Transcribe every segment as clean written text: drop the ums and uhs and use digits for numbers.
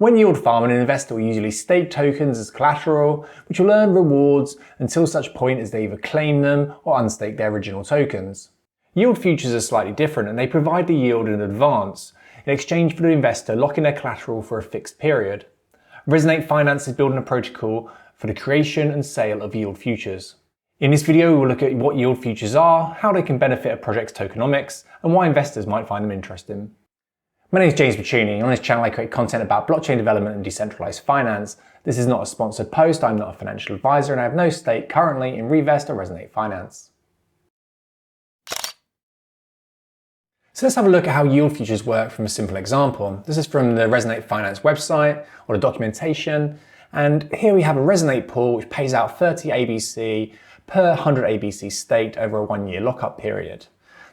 When yield farming, an investor will usually stake tokens as collateral, which will earn rewards until such point as they either claim them or unstake their original tokens. Yield futures are slightly different, and they provide the yield in advance, in exchange for the investor locking their collateral for a fixed period. Resonate Finance is building a protocol for the creation and sale of yield futures. In this video, we will look at what yield futures are, how they can benefit a project's tokenomics, and why investors might find them interesting. My name is James Puccini. On this channel I create content about blockchain development and decentralized finance. This is not a sponsored post, I'm not a financial advisor, and I have no stake currently in Revest or Resonate Finance. So let's have a look at how yield futures work from a simple example. This is from the Resonate Finance website or the documentation, and here we have a Resonate pool which pays out 30 ABC per 100 ABC staked over a 1-year lockup period.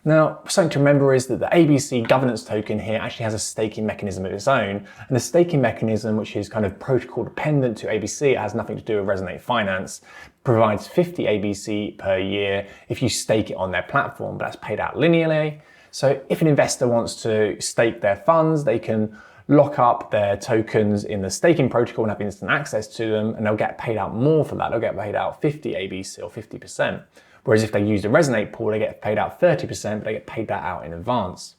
Now, something to remember is that the ABC governance token here actually has a staking mechanism of its own, and the staking mechanism, which is kind of protocol dependent to ABC, it has nothing to do with Resonate Finance, provides 50 ABC per year if you stake it on their platform, but that's paid out linearly. So if an investor wants to stake their funds, they can lock up their tokens in the staking protocol and have instant access to them, and they'll get paid out more for that. They'll get paid out 50 ABC or 50%. Whereas if they use the Resonate pool, they get paid out 30%, but they get paid that out in advance.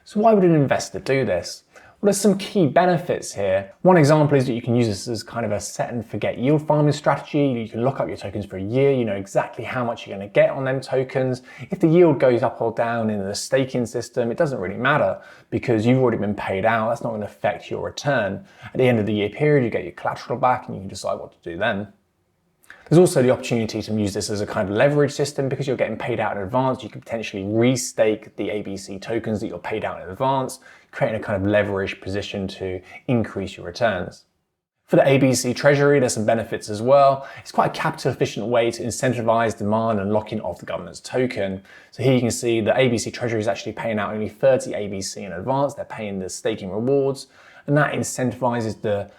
So why would an investor do this? Well, there's some key benefits here. One example is that you can use this as kind of a set and forget yield farming strategy. You can lock up your tokens for a year. You know exactly how much you're going to get on them tokens. If the yield goes up or down in the staking system, it doesn't really matter because you've already been paid out. That's not going to affect your return. At the end of the year period, you get your collateral back and you can decide what to do then. There's also the opportunity to use this as a kind of leverage system because you're getting paid out in advance. You could potentially restake the ABC tokens that you're paid out in advance, creating a kind of leverage position to increase your returns. For the ABC treasury, there's some benefits as well. It's quite a capital efficient way to incentivize demand and lock in of the governance token. So here you can see the ABC treasury is actually paying out only 30 ABC in advance. They're paying the staking rewards, and that incentivizes the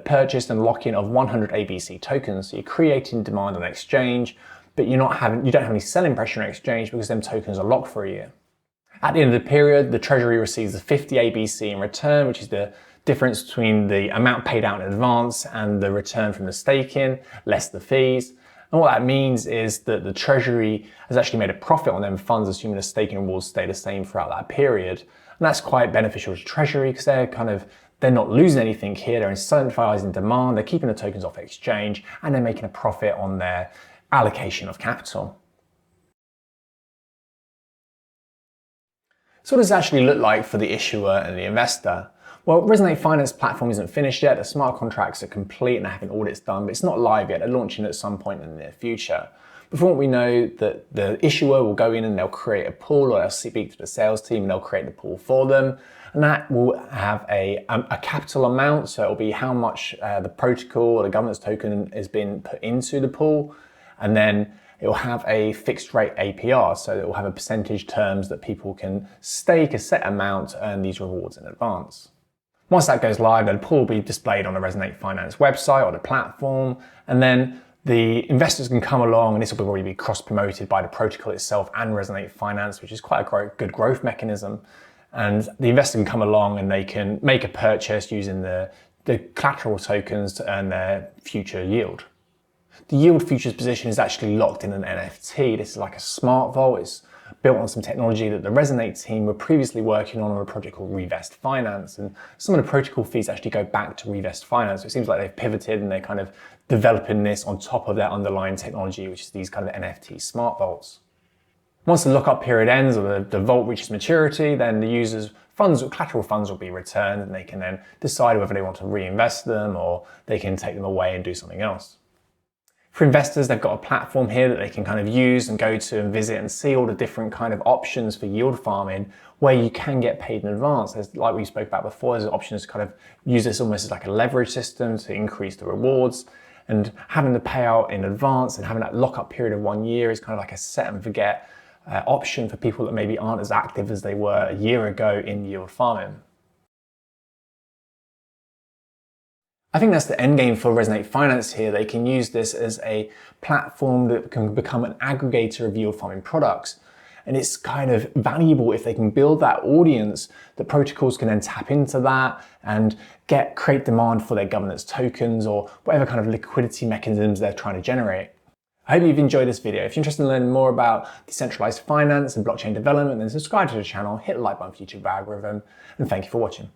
purchase and lock-in of 100 ABC tokens. So you're creating demand on exchange, but you don't have any selling pressure on exchange because them tokens are locked for a year. At the end of the period, the treasury receives the 50 ABC in return, which is the difference between the amount paid out in advance and the return from the staking, less the fees. And what that means is that the treasury has actually made a profit on them funds, assuming the staking rewards stay the same throughout that period. And that's quite beneficial to treasury because they're not losing anything here, they're incentivizing demand, they're keeping the tokens off exchange, and they're making a profit on their allocation of capital. So what does it actually look like for the issuer and the investor? Well, Resonate Finance platform isn't finished yet, the smart contracts are complete and they're having audits done, but it's not live yet, they're launching at some point in the near future. But from what we know, that the issuer will go in and they'll create a pool, or they'll speak to the sales team and they'll create the pool for them. And that will have a capital amount, so it'll be how much the protocol or the governance token has been put into the pool. And then it will have a fixed rate APR, so it will have a percentage terms that people can stake a set amount to earn these rewards in advance. Once that goes live, then the pool will be displayed on the Resonate Finance website or the platform, and then the investors can come along, and this will already be cross-promoted by the protocol itself and Resonate Finance, which is quite a good growth mechanism. And the investor can come along and they can make a purchase using the collateral tokens to earn their future yield. The yield futures position is actually locked in an NFT. This is like a smart vault. It's built on some technology that the Resonate team were previously working on a project called Revest Finance. And some of the protocol fees actually go back to Revest Finance. So it seems like they've pivoted and they're kind of developing this on top of their underlying technology, which is these kind of NFT smart vaults. Once the lockup period ends or the vault reaches maturity, then the user's funds or collateral funds will be returned, and they can then decide whether they want to reinvest them or they can take them away and do something else. For investors, they've got a platform here that they can kind of use and go to and visit and see all the different kind of options for yield farming where you can get paid in advance. There's, like we spoke about before, there's options to kind of use this almost as like a leverage system to increase the rewards. And having the payout in advance and having that lockup period of 1 year is kind of like a set and forget option for people that maybe aren't as active as they were a year ago in yield farming. I think that's the end game for Resonate Finance here. They can use this as a platform that can become an aggregator of yield farming products. And it's kind of valuable if they can build that audience that protocols can then tap into that and create demand for their governance tokens or whatever kind of liquidity mechanisms they're trying to generate. I hope you've enjoyed this video. If you're interested in learning more about decentralized finance and blockchain development, then subscribe to the channel, hit the like button for YouTube algorithm, and thank you for watching.